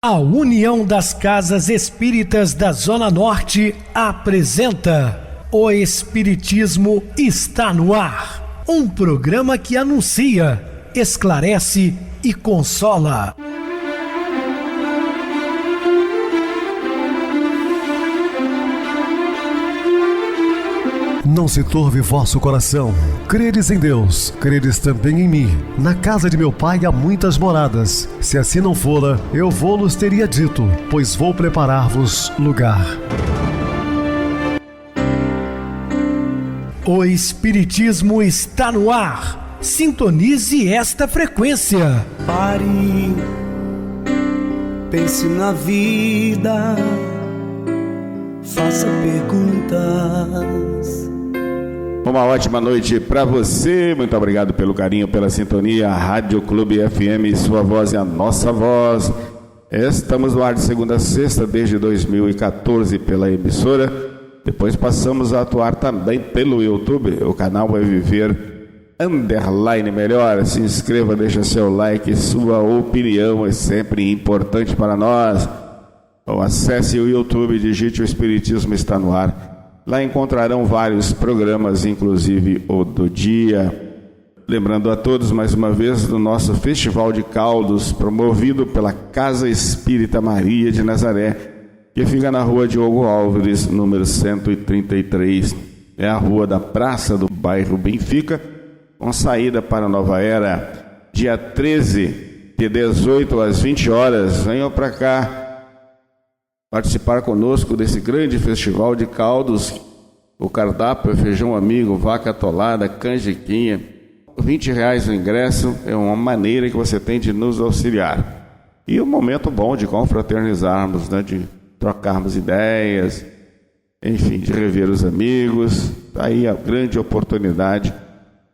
A União das Casas Espíritas da Zona Norte apresenta O Espiritismo está no ar, um programa que anuncia, esclarece e consola. Não se turve vosso coração. Credes em Deus, credes também em mim. Na casa de meu pai há muitas moradas. Se assim não fora, eu vou-los teria dito, pois vou preparar-vos lugar. O Espiritismo está no ar. Sintonize esta frequência. Pare, pense na vida, faça perguntas. Uma ótima noite para você, muito obrigado pelo carinho, pela sintonia. Rádio Clube FM, sua voz é a nossa voz. Estamos no ar de segunda a sexta desde 2014 pela emissora. Depois passamos a atuar também pelo YouTube. O canal vai viver _melhor. Se inscreva, deixa seu like, sua opinião é sempre importante para nós. Ou acesse o YouTube, digite O Espiritismo está no ar. Lá encontrarão vários programas, inclusive o do dia. Lembrando a todos, mais uma vez, do nosso Festival de Caldos, promovido pela Casa Espírita Maria de Nazaré, que fica na rua Diogo Álvares, número 133. É a rua da Praça do bairro Benfica, com saída para Nova Era. Dia 13, de 18 às 20 horas. Venham para cá participar conosco desse grande festival de caldos. O cardápio é feijão amigo, vaca atolada, canjiquinha. R$20 o ingresso, é uma maneira que você tem de nos auxiliar. E um momento bom de confraternizarmos, né? De trocarmos ideias, enfim, de rever os amigos. Aí a grande oportunidade.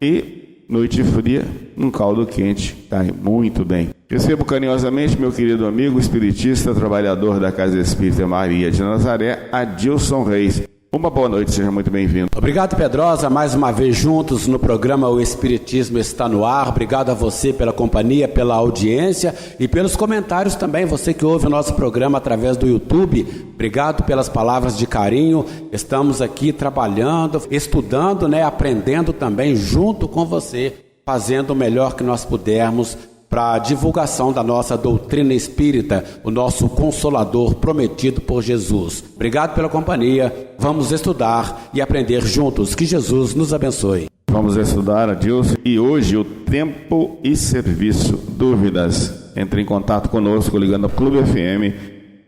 E noite fria, um caldo quente, cai muito bem. Recebo carinhosamente meu querido amigo espiritista, trabalhador da Casa Espírita Maria de Nazaré, Adilson Reis. Uma boa noite, seja muito bem-vindo. Obrigado, Pedrosa, mais uma vez juntos no programa O Espiritismo está no ar. Obrigado a você pela companhia, pela audiência e pelos comentários também, você que ouve o nosso programa através do YouTube. Obrigado pelas palavras de carinho. Estamos aqui trabalhando, estudando, aprendendo também junto com você, fazendo o melhor que nós pudermos para a divulgação da nossa doutrina espírita, o nosso consolador prometido por Jesus. Obrigado pela companhia. Vamos estudar e aprender juntos. Que Jesus nos abençoe. Vamos estudar, Adilson. E hoje o tempo e serviço. Dúvidas? Entre em contato conosco ligando ao Clube FM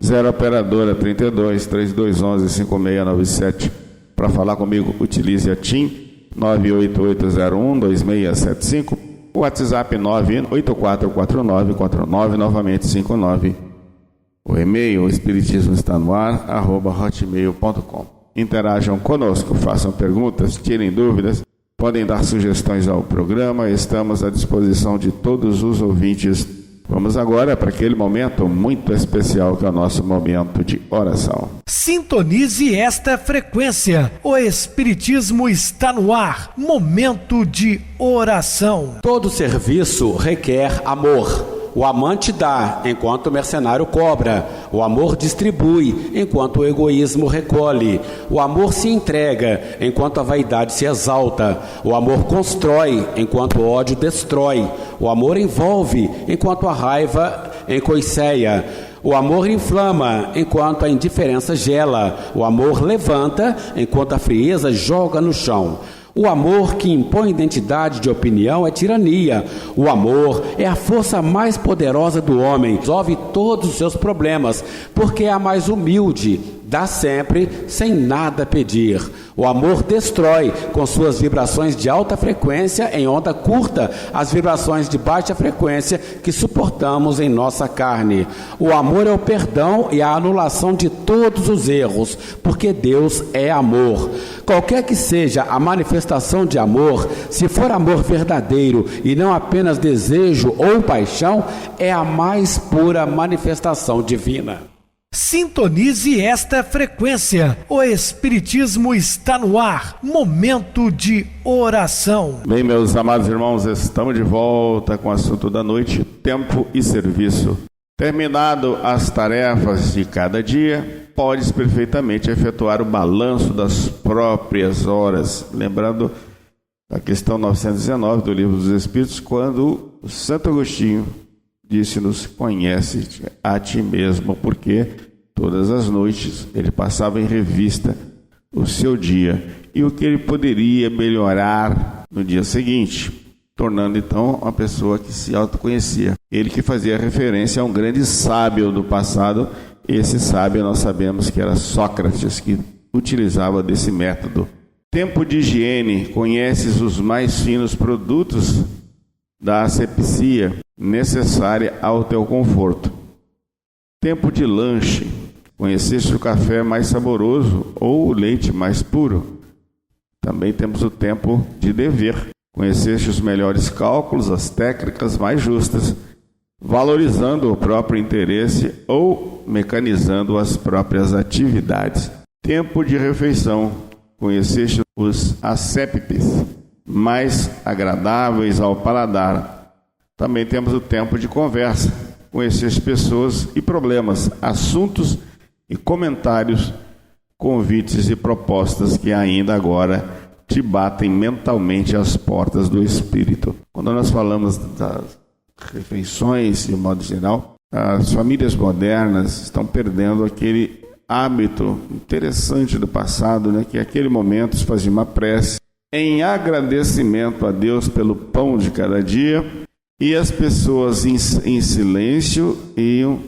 0 operadora 32 3211 5697. Para falar comigo, utilize a TIM 98801 2675. O WhatsApp 9844949, novamente 59. O e-mail, o espiritismo está no ar, @hotmail.com. Interajam conosco, façam perguntas, tirem dúvidas, podem dar sugestões ao programa, estamos à disposição de todos os ouvintes. Vamos agora para aquele momento muito especial que é o nosso momento de oração. Sintonize esta frequência. O Espiritismo está no ar. Momento de oração. Todo serviço requer amor. O amante dá, enquanto o mercenário cobra. O amor distribui, enquanto o egoísmo recolhe. O amor se entrega, enquanto a vaidade se exalta. O amor constrói, enquanto o ódio destrói. O amor envolve, enquanto a raiva encoiceia. O amor inflama, enquanto a indiferença gela. O amor levanta, enquanto a frieza joga no chão. O amor que impõe identidade de opinião é tirania. O amor é a força mais poderosa do homem. Resolve todos os seus problemas, porque é a mais humilde. Dá sempre, sem nada pedir. O amor destrói, com suas vibrações de alta frequência em onda curta, as vibrações de baixa frequência que suportamos em nossa carne. O amor é o perdão e a anulação de todos os erros, porque Deus é amor. Qualquer que seja a manifestação de amor, se for amor verdadeiro e não apenas desejo ou paixão, é a mais pura manifestação divina. Sintonize esta frequência. O Espiritismo está no ar. Momento de oração. Bem, meus amados irmãos, estamos de volta com o assunto da noite, tempo e serviço. Terminado as tarefas de cada dia, podes perfeitamente efetuar o balanço das próprias horas. Lembrando a questão 919 do Livro dos Espíritos, quando o Santo Agostinho disse-nos: conhece a ti mesmo, porque todas as noites ele passava em revista o seu dia e o que ele poderia melhorar no dia seguinte, tornando então uma pessoa que se autoconhecia. Ele que fazia referência a um grande sábio do passado. Esse sábio nós sabemos que era Sócrates, que utilizava desse método. Tempo de higiene: conheces os mais finos produtos da asepsia necessária ao teu conforto. Tempo de lanche: conheceste o café mais saboroso ou o leite mais puro. Também temos o tempo de dever: conheceste os melhores cálculos, as técnicas mais justas, valorizando o próprio interesse ou mecanizando as próprias atividades. Tempo de refeição: conheceste os asséptes mais agradáveis ao paladar. Também temos o tempo de conversa: conheceste pessoas e problemas, assuntos e comentários, convites e propostas que ainda agora te batem mentalmente às portas do espírito. Quando nós falamos das refeições, de modo geral, as famílias modernas estão perdendo aquele hábito interessante do passado, né? Que naquele momento se fazia uma prece em agradecimento a Deus pelo pão de cada dia, e as pessoas em silêncio iam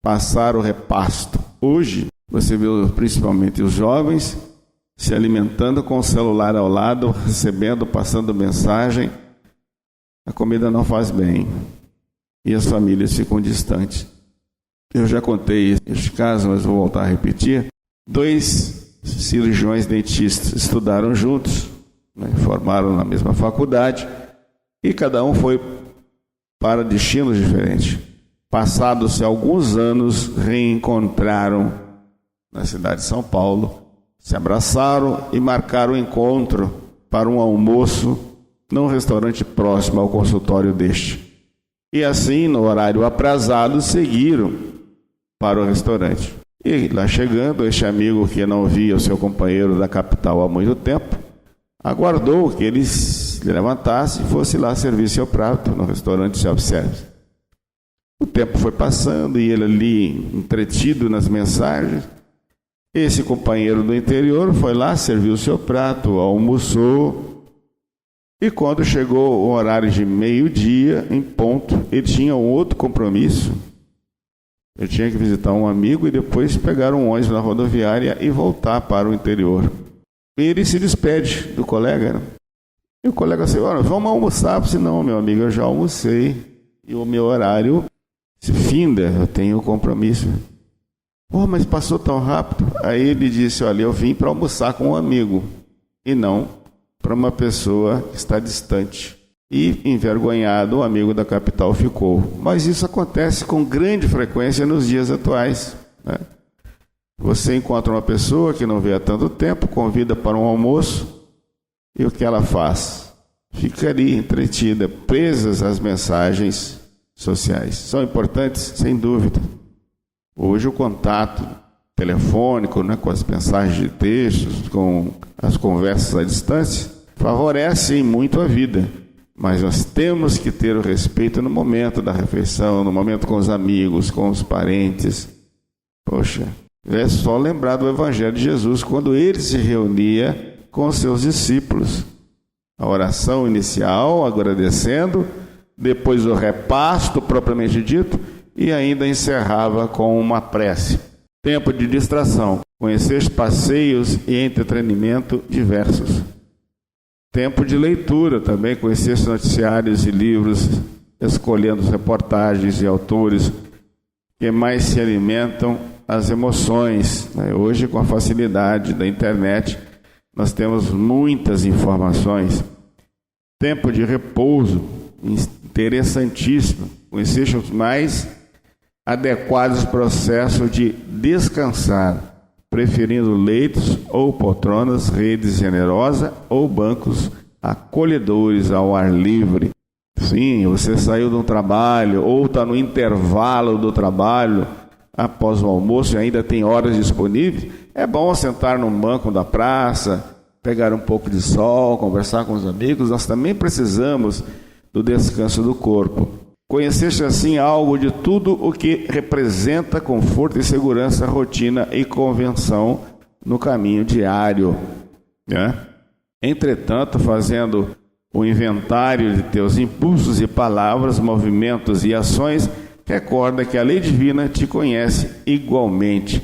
passar o repasto. Hoje você vê principalmente os jovens se alimentando com o celular ao lado, recebendo, passando mensagem. A comida não faz bem e as famílias ficam distantes. Eu já contei este caso, mas vou voltar a repetir. 2 cirurgiões dentistas estudaram juntos, né, formaram na mesma faculdade, e cada um foi para destinos diferentes. Passados-se alguns anos, reencontraram na cidade de São Paulo, se abraçaram e marcaram o encontro para um almoço num restaurante próximo ao consultório deste. E assim, no horário aprazado, seguiram para o restaurante. E lá chegando, este amigo que não via o seu companheiro da capital há muito tempo, aguardou que ele se levantasse e fosse lá servir seu prato no restaurante self-service. O tempo foi passando e ele ali, entretido nas mensagens, esse companheiro do interior foi lá, serviu o seu prato, almoçou, e quando chegou o horário de meio-dia, em ponto, ele tinha um outro compromisso. Ele tinha que visitar um amigo e depois pegar um ônibus na rodoviária e voltar para o interior. E ele se despede do colega, né? E o colega disse: olha, vamos almoçar. Eu disse: não, meu amigo, eu já almocei e o meu horário se finda, eu tenho compromisso. Oh, mas passou tão rápido. Aí ele disse: olha, eu vim para almoçar com um amigo e não para uma pessoa que está distante. E, envergonhado, o amigo da capital ficou. Mas isso acontece com grande frequência nos dias atuais, né? Você encontra uma pessoa que não vê há tanto tempo, convida para um almoço, e o que ela faz? Fica ali entretida, presas às mensagens sociais. São importantes? Sem dúvida. Hoje o contato telefônico, né, com as mensagens de textos, com as conversas à distância, favorecem muito a vida. Mas nós temos que ter o respeito no momento da refeição, no momento com os amigos, com os parentes. Poxa, é só lembrar do Evangelho de Jesus, quando ele se reunia com os seus discípulos. A oração inicial, agradecendo, depois o repasto propriamente dito, e ainda encerrava com uma prece. Tempo de distração: conheceste passeios e entretenimento diversos. Tempo de leitura também: conheceste noticiários e livros, escolhendo reportagens e autores que mais se alimentam as emoções, né? Hoje, com a facilidade da internet, nós temos muitas informações. Tempo de repouso, interessantíssimo: conheceste os mais adequados processos de descansar, preferindo leitos ou poltronas, redes generosas ou bancos acolhedores ao ar livre. Sim, você saiu de um trabalho ou está no intervalo do trabalho, após o almoço e ainda tem horas disponíveis. É bom sentar num banco da praça, pegar um pouco de sol, conversar com os amigos. Nós também precisamos do descanso do corpo. Conheceste assim algo de tudo o que representa conforto e segurança, rotina e convenção no caminho diário, né? Entretanto, fazendo o inventário de teus impulsos e palavras, movimentos e ações, recorda que a lei divina te conhece igualmente.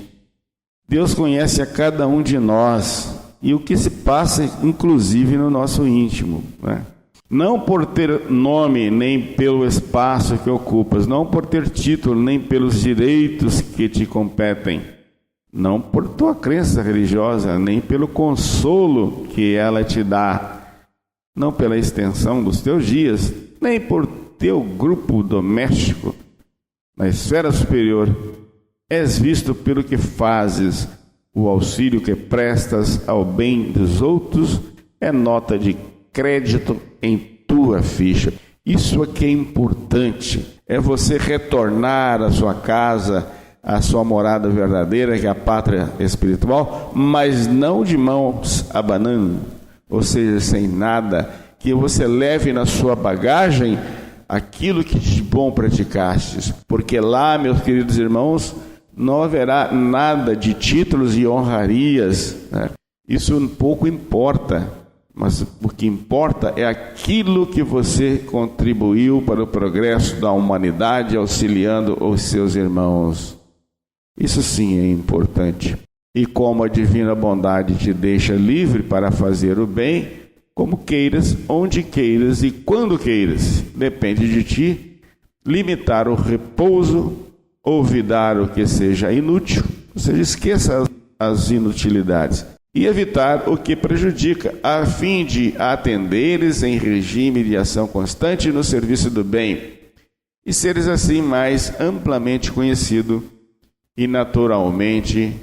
Deus conhece a cada um de nós e o que se passa, inclusive, no nosso íntimo, né? Não por ter nome, nem pelo espaço que ocupas, não por ter título, nem pelos direitos que te competem, não por tua crença religiosa, nem pelo consolo que ela te dá, não pela extensão dos teus dias, nem por teu grupo doméstico. Na esfera superior, és visto pelo que fazes. O auxílio que prestas ao bem dos outros é nota de crédito em tua ficha. Isso aqui é importante. É você retornar à sua casa, à sua morada verdadeira, que é a pátria espiritual, mas não de mãos abanando, ou seja, sem nada, que você leve na sua bagagem aquilo que de bom praticastes, porque lá, meus queridos irmãos, não haverá nada de títulos e honrarias, né? Isso pouco importa, mas o que importa é aquilo que você contribuiu para o progresso da humanidade, auxiliando os seus irmãos. Isso sim é importante. E como a divina bondade te deixa livre para fazer o bem, como queiras, onde queiras e quando queiras, depende de ti, limitar o repouso, olvidar o que seja inútil, ou seja, esqueça as inutilidades, e evitar o que prejudica, a fim de atenderes em regime de ação constante no serviço do bem, e seres assim mais amplamente conhecido e naturalmente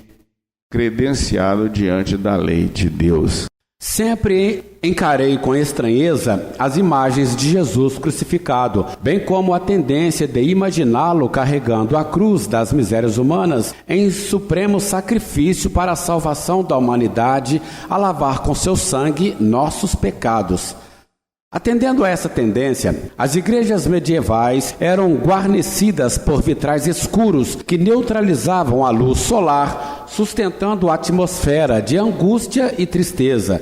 credenciado diante da lei de Deus. Sempre encarei com estranheza as imagens de Jesus crucificado, bem como a tendência de imaginá-lo carregando a cruz das misérias humanas em supremo sacrifício para a salvação da humanidade, a lavar com seu sangue nossos pecados. Atendendo a essa tendência, as igrejas medievais eram guarnecidas por vitrais escuros que neutralizavam a luz solar, sustentando a atmosfera de angústia e tristeza.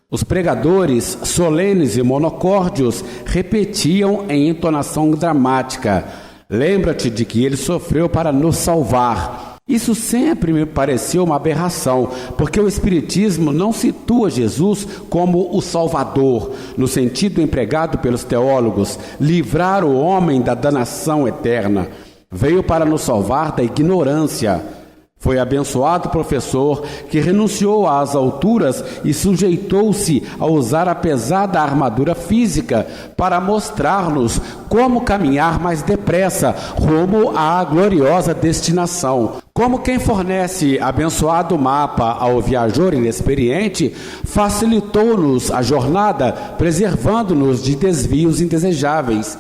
Os pregadores, solenes e monocórdios, repetiam em entonação dramática: lembra-te de que ele sofreu para nos salvar. Isso sempre me pareceu uma aberração, porque o Espiritismo não situa Jesus como o Salvador, no sentido empregado pelos teólogos, livrar o homem da danação eterna. Veio para nos salvar da ignorância. Foi abençoado professor que renunciou às alturas e sujeitou-se a usar a pesada armadura física para mostrar-nos como caminhar mais depressa rumo à gloriosa destinação. Como quem fornece abençoado mapa ao viajor inexperiente, facilitou-nos a jornada, preservando-nos de desvios indesejáveis.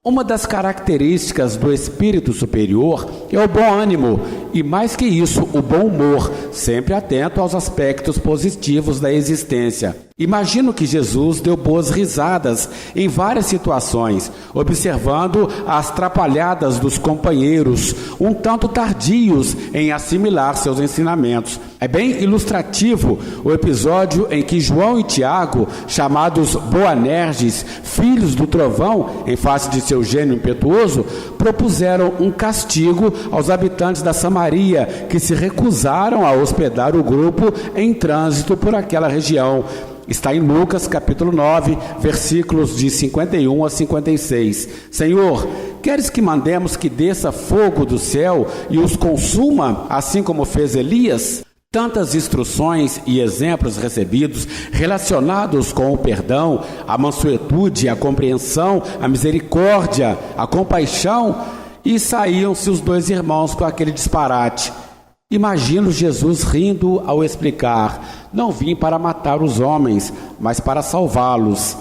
Uma das características do espírito superior é o bom ânimo e, mais que isso, o bom humor, sempre atento aos aspectos positivos da existência. Imagino que Jesus deu boas risadas em várias situações, observando as trapalhadas dos companheiros, um tanto tardios em assimilar seus ensinamentos. É bem ilustrativo o episódio em que João e Tiago, chamados Boanerges, filhos do trovão, em face de seu gênio impetuoso, propuseram um castigo aos habitantes da Samaria, que se recusaram a hospedar o grupo em trânsito por aquela região. Está em Lucas capítulo 9, versículos de 51 a 56. Senhor, queres que mandemos que desça fogo do céu e os consuma, assim como fez Elias? Tantas instruções e exemplos recebidos relacionados com o perdão, a mansuetude, a compreensão, a misericórdia, a compaixão, e saíam-se os dois irmãos com aquele disparate. Imagino Jesus rindo ao explicar: não vim para matar os homens, mas para salvá-los.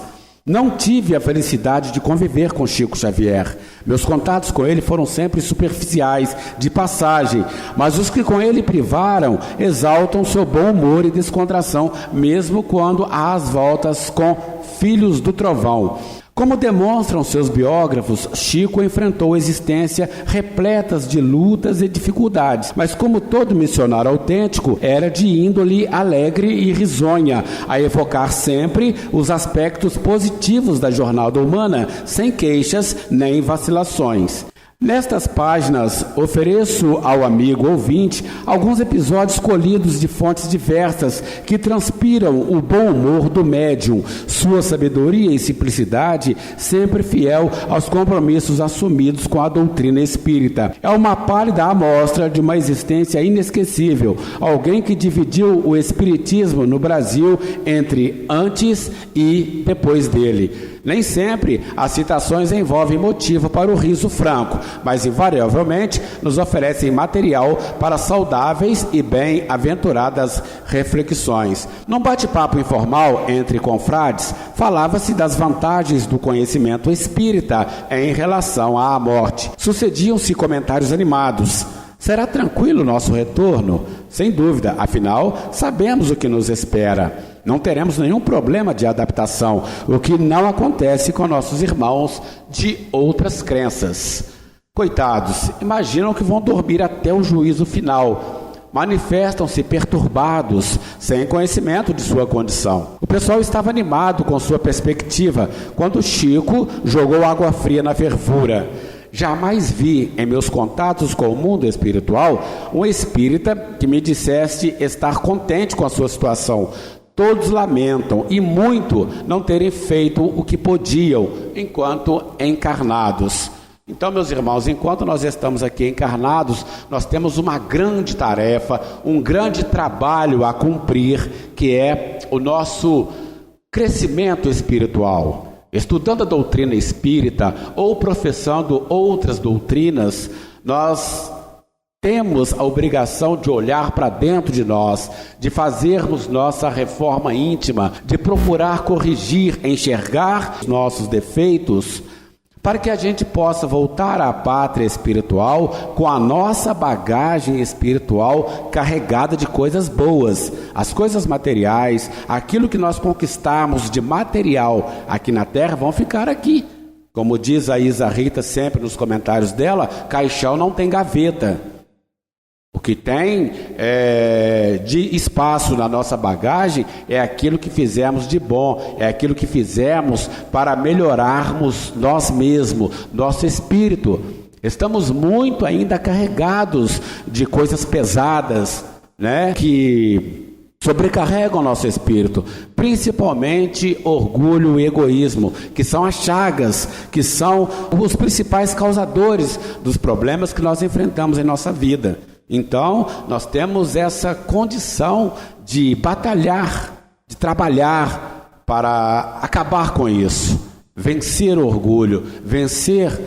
Não tive a felicidade de conviver com Chico Xavier. Meus contatos com ele foram sempre superficiais, de passagem, mas os que com ele privaram exaltam seu bom humor e descontração, mesmo quando há as voltas com Filhos do Trovão. Como demonstram seus biógrafos, Chico enfrentou existência repletas de lutas e dificuldades, mas como todo missionário autêntico, era de índole alegre e risonha, a evocar sempre os aspectos positivos da jornada humana, sem queixas nem vacilações. Nestas páginas, ofereço ao amigo ouvinte alguns episódios colhidos de fontes diversas que transpiram o bom humor do médium, sua sabedoria e simplicidade, sempre fiel aos compromissos assumidos com a doutrina espírita. É uma pálida amostra de uma existência inesquecível, alguém que dividiu o espiritismo no Brasil entre antes e depois dele. Nem sempre as citações envolvem motivo para o riso franco, mas invariavelmente nos oferecem material para saudáveis e bem-aventuradas reflexões. Num bate-papo informal entre confrades, falava-se das vantagens do conhecimento espírita em relação à morte. Sucediam-se comentários animados. Será tranquilo o nosso retorno? Sem dúvida, afinal, sabemos o que nos espera. Não teremos nenhum problema de adaptação, o que não acontece com nossos irmãos de outras crenças. Coitados, imaginam que vão dormir até o juízo final. Manifestam-se perturbados, sem conhecimento de sua condição. O pessoal estava animado com sua perspectiva, quando Chico jogou água fria na fervura. Jamais vi em meus contatos com o mundo espiritual um espírita que me dissesse estar contente com a sua situação. Todos lamentam, e muito, não terem feito o que podiam enquanto encarnados. Então, meus irmãos, enquanto nós estamos aqui encarnados, nós temos uma grande tarefa, um grande trabalho a cumprir, que é o nosso crescimento espiritual. Estudando a doutrina espírita ou professando outras doutrinas, nós temos a obrigação de olhar para dentro de nós, de fazermos nossa reforma íntima, de procurar corrigir, enxergar nossos defeitos, para que a gente possa voltar à pátria espiritual com a nossa bagagem espiritual carregada de coisas boas. As coisas materiais, aquilo que nós conquistarmos de material aqui na terra, vão ficar aqui. Como diz a Isa Rita sempre nos comentários dela, caixão não tem gaveta. O que tem de espaço na nossa bagagem é aquilo que fizemos de bom, é aquilo que fizemos para melhorarmos nós mesmos, nosso espírito. Estamos muito ainda carregados de coisas pesadas, né, que sobrecarregam o nosso espírito, principalmente orgulho e egoísmo, que são as chagas, que são os principais causadores dos problemas que nós enfrentamos em nossa vida. Então, nós temos essa condição de batalhar, de trabalhar para acabar com isso, vencer o orgulho, vencer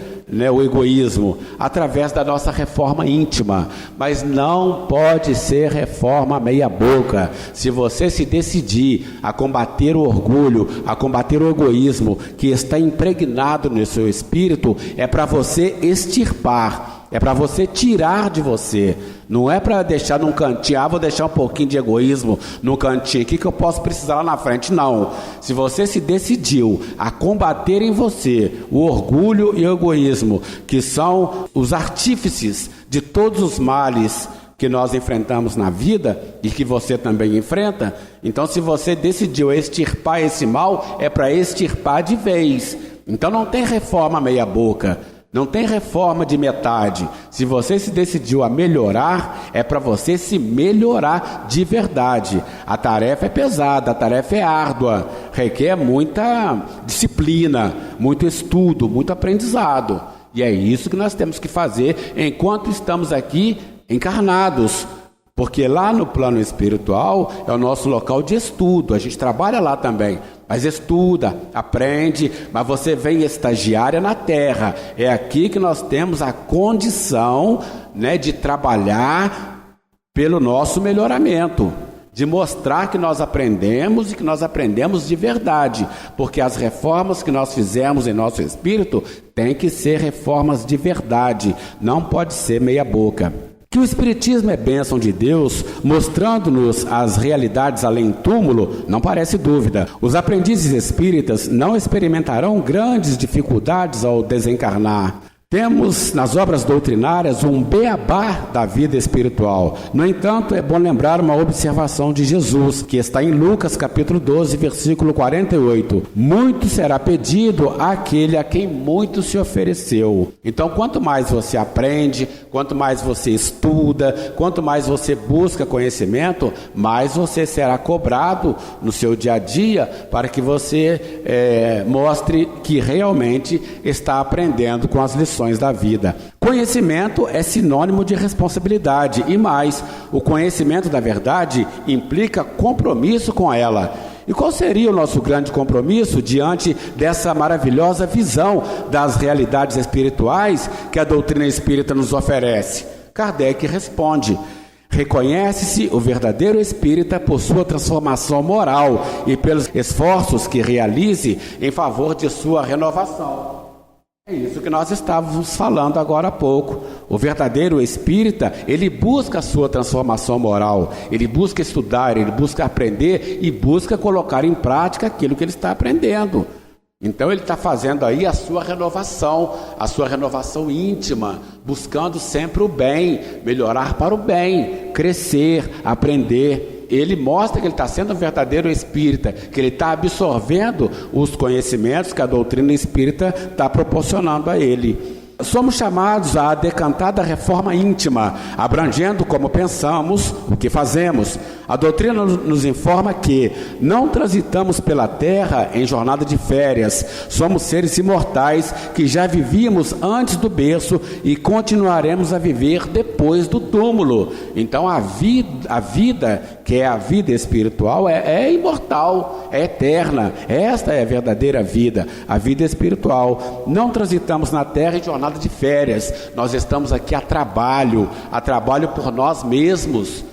o egoísmo, através da nossa reforma íntima. Mas não pode ser reforma meia boca. Se você se decidir a combater o orgulho, a combater o egoísmo que está impregnado no seu espírito, é para você extirpar, é para você tirar de você. Não é para deixar num cantinho, vou deixar um pouquinho de egoísmo no cantinho, o que eu posso precisar lá na frente? Não. Se você se decidiu a combater em você o orgulho e o egoísmo, que são os artífices de todos os males que nós enfrentamos na vida e que você também enfrenta, então se você decidiu extirpar esse mal, é para extirpar de vez. Então não tem reforma meia boca. Não tem reforma de metade. Se você se decidiu a melhorar, é para você se melhorar de verdade. A tarefa é pesada, a tarefa é árdua, requer muita disciplina, muito estudo, muito aprendizado. E é isso que nós temos que fazer enquanto estamos aqui encarnados. Porque lá no plano espiritual é o nosso local de estudo, a gente trabalha lá também, mas estuda, aprende, mas você vem estagiária na terra. É aqui que nós temos a condição, de trabalhar pelo nosso melhoramento, de mostrar que nós aprendemos e que nós aprendemos de verdade, porque as reformas que nós fizemos em nosso espírito têm que ser reformas de verdade, não pode ser meia boca. Que o Espiritismo é bênção de Deus, mostrando-nos as realidades além do túmulo, não parece dúvida. Os aprendizes espíritas não experimentarão grandes dificuldades ao desencarnar. Temos nas obras doutrinárias um beabá da vida espiritual. No entanto, é bom lembrar uma observação de Jesus, que está em Lucas capítulo 12, versículo 48. Muito será pedido àquele a quem muito se ofereceu. Então, quanto mais você aprende, quanto mais você estuda, quanto mais você busca conhecimento, mais você será cobrado no seu dia a dia para que você mostre que realmente está aprendendo com as lições da vida. Conhecimento é sinônimo de responsabilidade e mais, o conhecimento da verdade implica compromisso com ela. E qual seria o nosso grande compromisso diante dessa maravilhosa visão das realidades espirituais que a doutrina espírita nos oferece? Kardec responde: reconhece-se o verdadeiro espírita por sua transformação moral e pelos esforços que realize em favor de sua renovação. É isso que nós estávamos falando agora há pouco. O verdadeiro espírita, ele busca a sua transformação moral, ele busca estudar, ele busca aprender e busca colocar em prática aquilo que ele está aprendendo. Então ele está fazendo aí a sua renovação íntima, buscando sempre o bem, melhorar para o bem, crescer, aprender. Ele mostra que ele está sendo um verdadeiro espírita, que ele está absorvendo os conhecimentos que a doutrina espírita está proporcionando a ele. Somos chamados à decantada reforma íntima, abrangendo como pensamos, o que fazemos. A doutrina nos informa que não transitamos pela terra em jornada de férias. Somos seres imortais que já vivíamos antes do berço e continuaremos a viver depois do túmulo. Então a vida, que é a vida espiritual, é imortal, é eterna. Esta é a verdadeira vida, a vida espiritual. Não transitamos na terra em jornada de férias. Nós estamos aqui a trabalho por nós mesmos.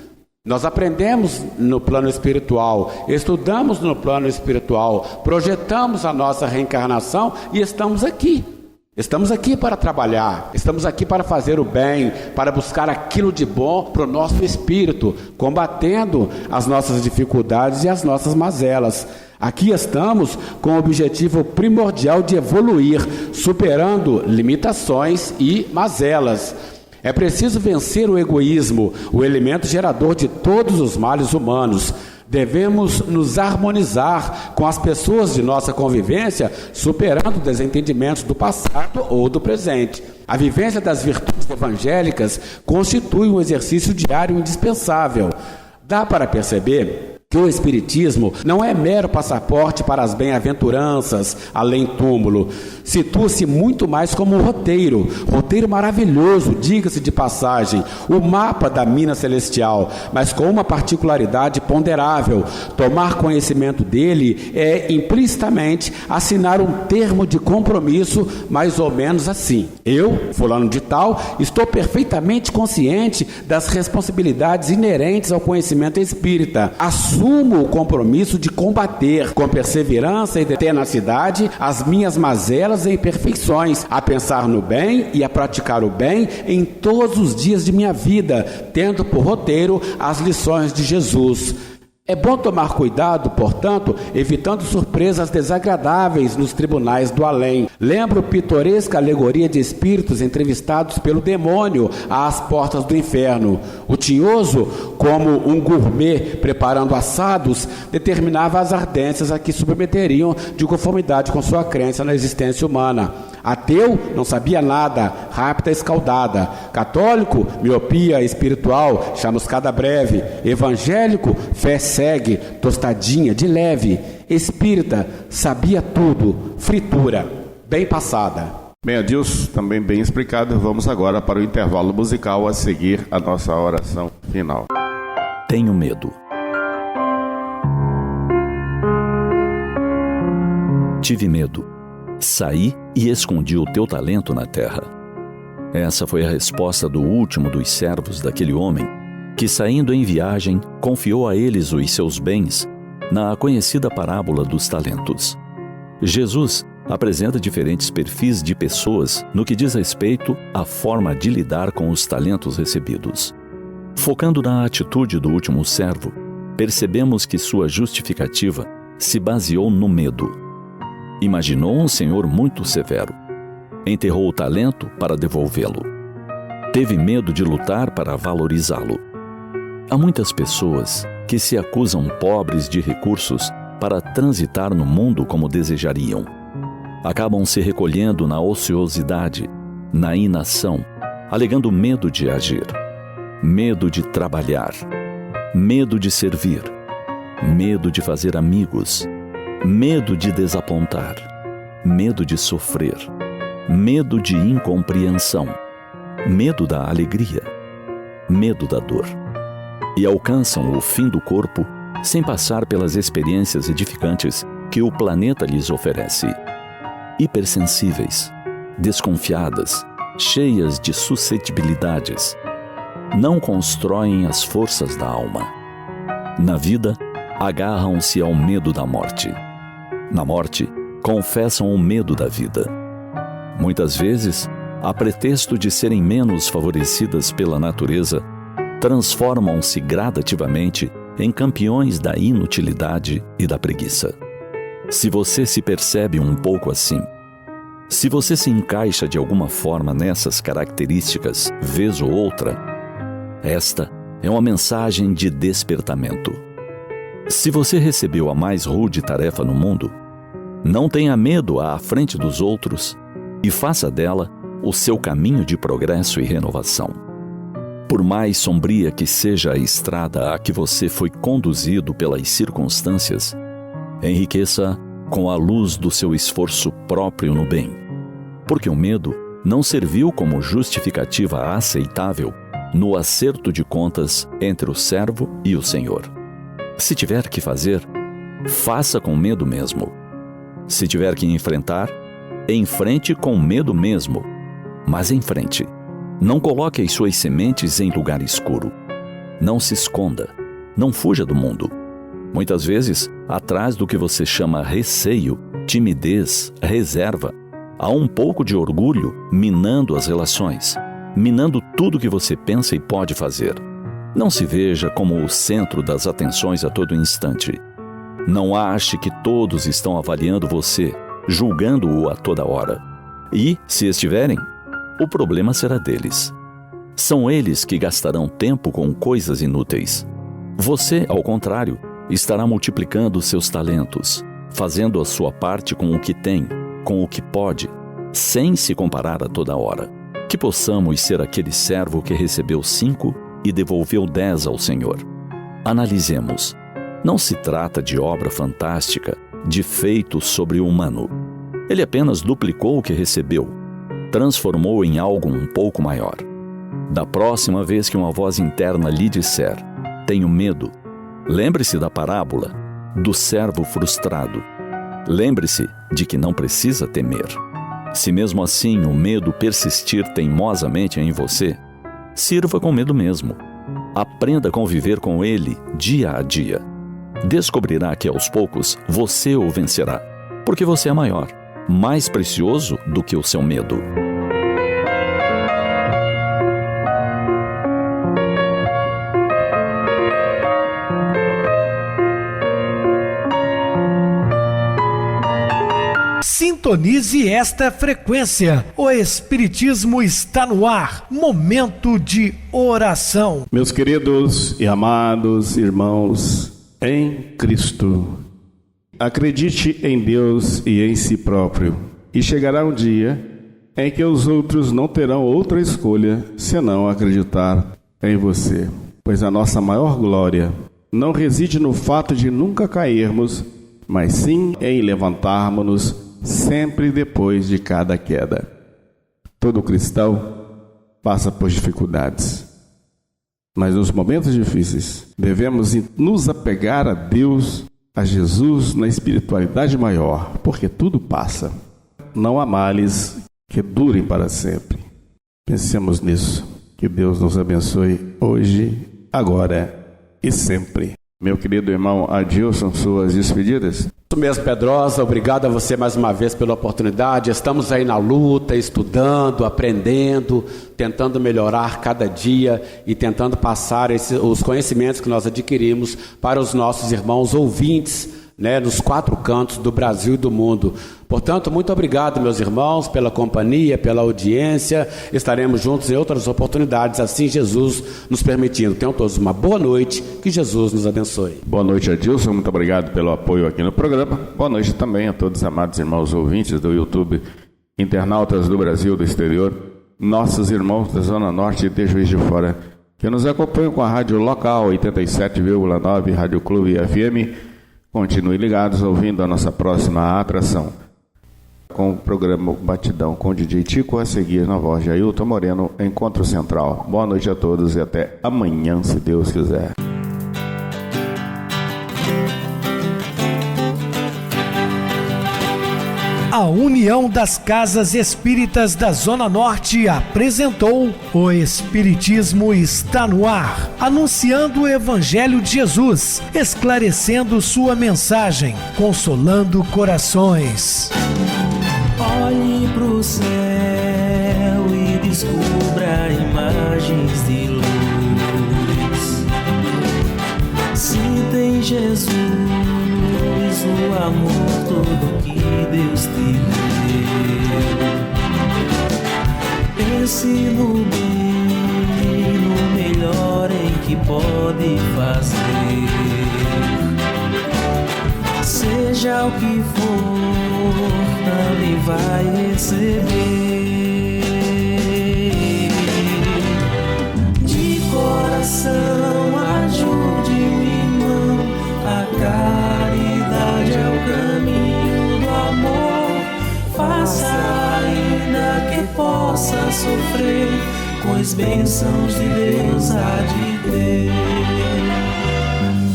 Nós aprendemos no plano espiritual, estudamos no plano espiritual, projetamos a nossa reencarnação e estamos aqui. Estamos aqui para trabalhar, estamos aqui para fazer o bem, para buscar aquilo de bom para o nosso espírito, combatendo as nossas dificuldades e as nossas mazelas. Aqui estamos com o objetivo primordial de evoluir, superando limitações e mazelas. É preciso vencer o egoísmo, o elemento gerador de todos os males humanos. Devemos nos harmonizar com as pessoas de nossa convivência, superando desentendimentos do passado ou do presente. A vivência das virtudes evangélicas constitui um exercício diário indispensável. Dá para perceber que o Espiritismo não é mero passaporte para as bem-aventuranças além túmulo. Situa-se muito mais como um roteiro maravilhoso, diga-se de passagem, o mapa da mina celestial, mas com uma particularidade ponderável. Tomar conhecimento dele é implicitamente assinar um termo de compromisso mais ou menos assim: eu, fulano de tal, estou perfeitamente consciente das responsabilidades inerentes ao conhecimento espírita. Assumo o compromisso de combater com perseverança e tenacidade as minhas mazelas e imperfeições, a pensar no bem e a praticar o bem em todos os dias de minha vida, tendo por roteiro as lições de Jesus. É bom tomar cuidado, portanto, evitando surpresas desagradáveis nos tribunais do além. Lembro pitoresca alegoria de espíritos entrevistados pelo demônio às portas do inferno. O tinhoso, como um gourmet preparando assados, determinava as ardências a que submeteriam de conformidade com sua crença na existência humana. Ateu não sabia nada, rápida escaldada. Católico, miopia espiritual, chamuscada breve. Evangélico, fé segue, tostadinha, de leve. Espírita, sabia tudo, fritura, bem passada. Bem, Adilson, também bem explicado. Vamos agora para o intervalo musical a seguir a nossa oração final. Tenho medo. Tive medo. Saí e escondi o teu talento na terra. Essa foi a resposta do último dos servos daquele homem que, saindo em viagem, confiou a eles os seus bens, na conhecida parábola dos talentos. Jesus apresenta diferentes perfis de pessoas no que diz respeito à forma de lidar com os talentos recebidos. Focando na atitude do último servo, percebemos que sua justificativa se baseou no medo. Imaginou um senhor muito severo. Enterrou o talento para devolvê-lo. Teve medo de lutar para valorizá-lo. Há muitas pessoas que se acusam pobres de recursos para transitar no mundo como desejariam. Acabam se recolhendo na ociosidade, na inação, alegando medo de agir, medo de trabalhar, medo de servir, medo de fazer amigos, medo de desapontar, medo de sofrer, medo de incompreensão, medo da alegria, medo da dor. E alcançam o fim do corpo sem passar pelas experiências edificantes que o planeta lhes oferece. Hipersensíveis, desconfiadas, cheias de suscetibilidades, não constroem as forças da alma. Na vida, agarram-se ao medo da morte. Na morte, confessam o medo da vida. Muitas vezes, a pretexto de serem menos favorecidas pela natureza, transformam-se gradativamente em campeões da inutilidade e da preguiça. Se você se percebe um pouco assim, se você se encaixa de alguma forma nessas características, vez ou outra, esta é uma mensagem de despertamento. Se você recebeu a mais rude tarefa no mundo, não tenha medo à frente dos outros e faça dela o seu caminho de progresso e renovação. Por mais sombria que seja a estrada a que você foi conduzido pelas circunstâncias, enriqueça com a luz do seu esforço próprio no bem, porque o medo não serviu como justificativa aceitável no acerto de contas entre o servo e o Senhor. Se tiver que fazer, faça com medo mesmo. Se tiver que enfrentar, enfrente com medo mesmo, mas enfrente. Não coloque as suas sementes em lugar escuro. Não se esconda. Não fuja do mundo. Muitas vezes, atrás do que você chama receio, timidez, reserva, há um pouco de orgulho minando as relações, minando tudo que você pensa e pode fazer. Não se veja como o centro das atenções a todo instante. Não ache que todos estão avaliando você, julgando-o a toda hora. E, se estiverem, o problema será deles. São eles que gastarão tempo com coisas inúteis. Você, ao contrário, estará multiplicando seus talentos, fazendo a sua parte com o que tem, com o que pode, sem se comparar a toda hora. Que possamos ser aquele servo que recebeu 5 e devolveu 10 ao Senhor. Analisemos. Não se trata de obra fantástica, de feito sobre-humano. Ele apenas duplicou o que recebeu, transformou em algo um pouco maior. Da próxima vez que uma voz interna lhe disser, tenho medo, lembre-se da parábola do servo frustrado. Lembre-se de que não precisa temer. Se mesmo assim o medo persistir teimosamente em você, sirva com medo mesmo. Aprenda a conviver com ele dia a dia. Descobrirá que aos poucos você o vencerá, porque você é maior, mais precioso do que o seu medo. Sintonize esta frequência. O Espiritismo está no ar. Momento de oração. Meus queridos e amados irmãos em Cristo, acredite em Deus e em si próprio, e chegará um dia em que os outros não terão outra escolha senão acreditar em você. Pois a nossa maior glória não reside no fato de nunca cairmos, mas sim em levantarmos-nos sempre depois de cada queda. Todo cristão passa por dificuldades, mas nos momentos difíceis devemos nos apegar a Deus, a Jesus, na espiritualidade maior, porque tudo passa. Não há males que durem para sempre. Pensemos nisso. Que Deus nos abençoe hoje agora e sempre. Meu querido irmão Adilson, suas despedidas? Isso mesmo, Pedrosa, obrigado a você mais uma vez pela oportunidade. Estamos aí na luta, estudando, aprendendo, tentando melhorar cada dia e tentando passar os conhecimentos que nós adquirimos para os nossos irmãos ouvintes, né, nos 4 cantos do Brasil e do mundo. Portanto, muito obrigado, meus irmãos, pela companhia, pela audiência. Estaremos juntos em outras oportunidades, assim Jesus nos permitindo. Tenham todos uma boa noite, que Jesus nos abençoe. Boa noite, Adilson, muito obrigado pelo apoio aqui no programa. Boa noite também a todos os amados irmãos ouvintes do YouTube, internautas do Brasil, do exterior, nossos irmãos da Zona Norte e de Juiz de Fora, que nos acompanham com a rádio local 87,9 Rádio Clube FM. Continue ligados ouvindo a nossa próxima atração, com o programa Batidão com o DJ Tico, a seguir na voz de Ailton Moreno, Encontro Central. Boa noite a todos e até amanhã, se Deus quiser. A União das Casas Espíritas da Zona Norte apresentou O Espiritismo Está no Ar, anunciando o Evangelho de Jesus, esclarecendo sua mensagem, consolando corações. Olhe pro céu e descubra imagens de luz. Sinta em Jesus o amor todo que Deus te deu. Pense no bem, no melhor em que pode fazer. Seja o que for, também vai receber. De coração, ajude o irmão. A caridade é o caminho do amor. Faça ainda que possa sofrer, pois bênçãos de Deus há de ter.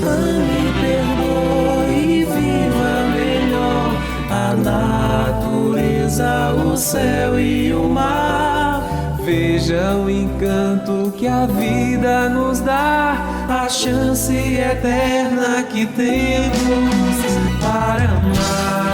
Ame, perdoe e viva melhor a natureza, o céu e o mar. Veja o encanto que a vida nos dá, a chance eterna que temos para amar.